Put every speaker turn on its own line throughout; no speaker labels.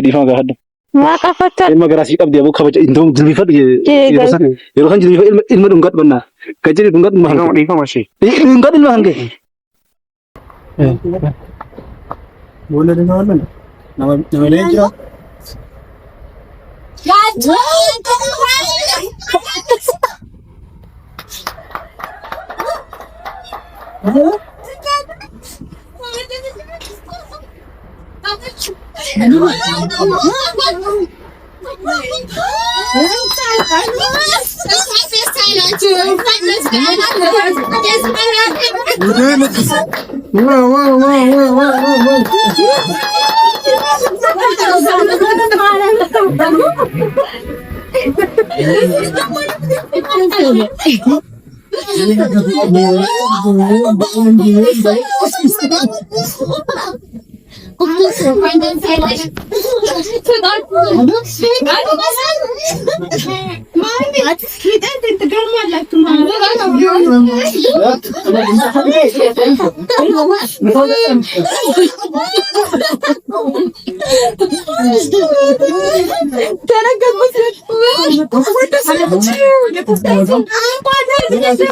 ديفان قاعد
ما قفت
ما قراسي أبدي أبوك خبج إنتم جلبي فد يروحون جلبي إلما دونغات بنا كجري دونغات ما هنك ديفان ماشي دونغات إلما هنك بولا دينار من نملين جا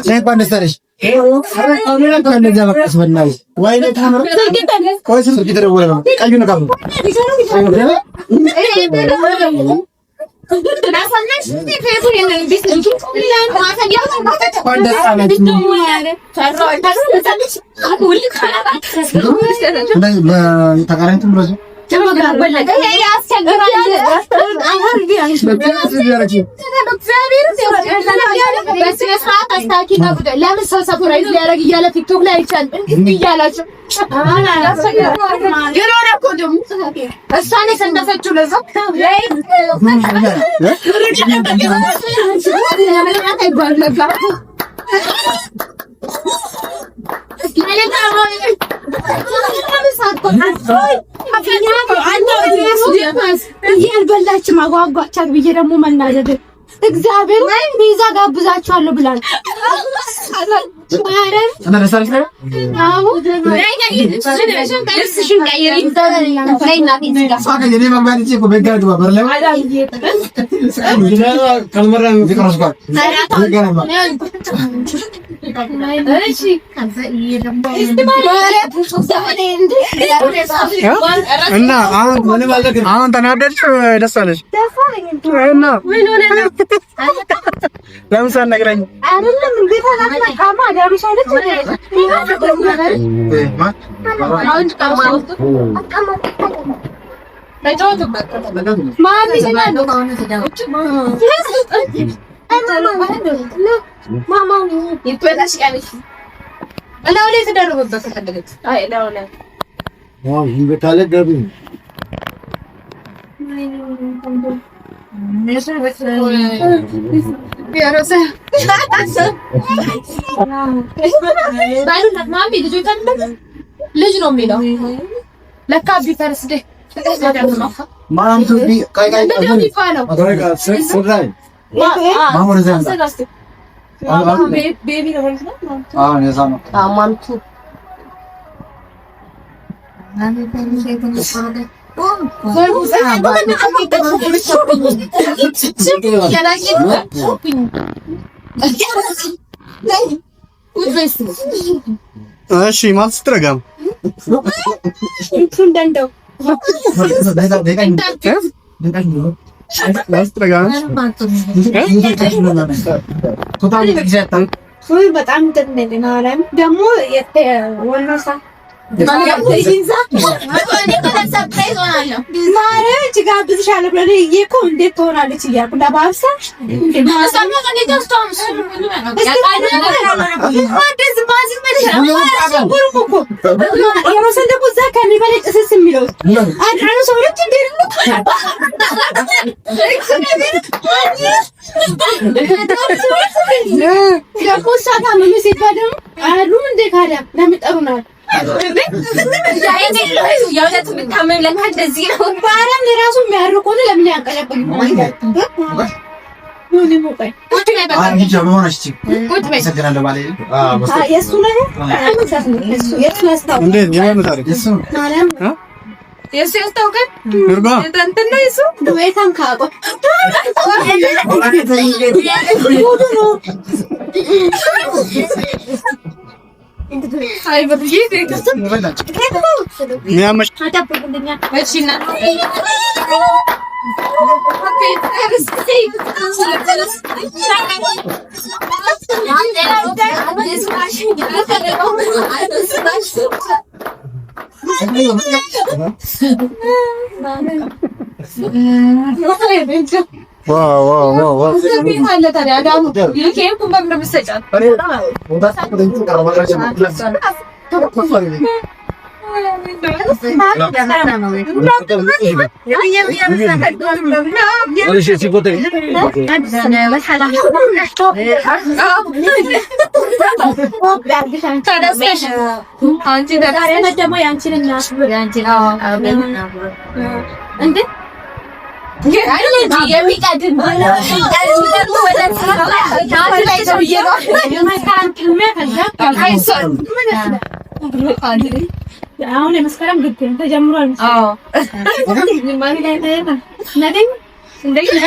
Saya panas terus. Aku kan dah jawab sebenarnya. Wah ini kamera. Kau sih kita dah boleh. Kayu nak kamu. Takaran itu berapa? Coba berapa? Ya እግዚአብሔር ወይ ቪዛ ጋብዛችኋለሁ ብላል። አረ ለሰርፍ ነው። አዎ እና አሁን ተናደድሽ ደስ አለሽ እና ምን ሆነ ነው ለምን ሳትነግረኝ አይደለም እንዴ ታላማ ካማ ዳሩሽ አይደል ልጅ ነው የሚለው ለካ ቢፈርስ ደ ማንቱ ቃይ ቤቢ ነው ማንቱ እሺ ማለት ስትረጋም እንደው በጣም ደግሞ
የሱ ያስታውቃል። እንትን ነው እሱ በጣም ካቆ አይ በዚህ
ሚያመሽ
እሺና አሁን የመስከረም ግድ ተጀምሯል። አዎ ማሪ ላይ ነኝ እንደዚህ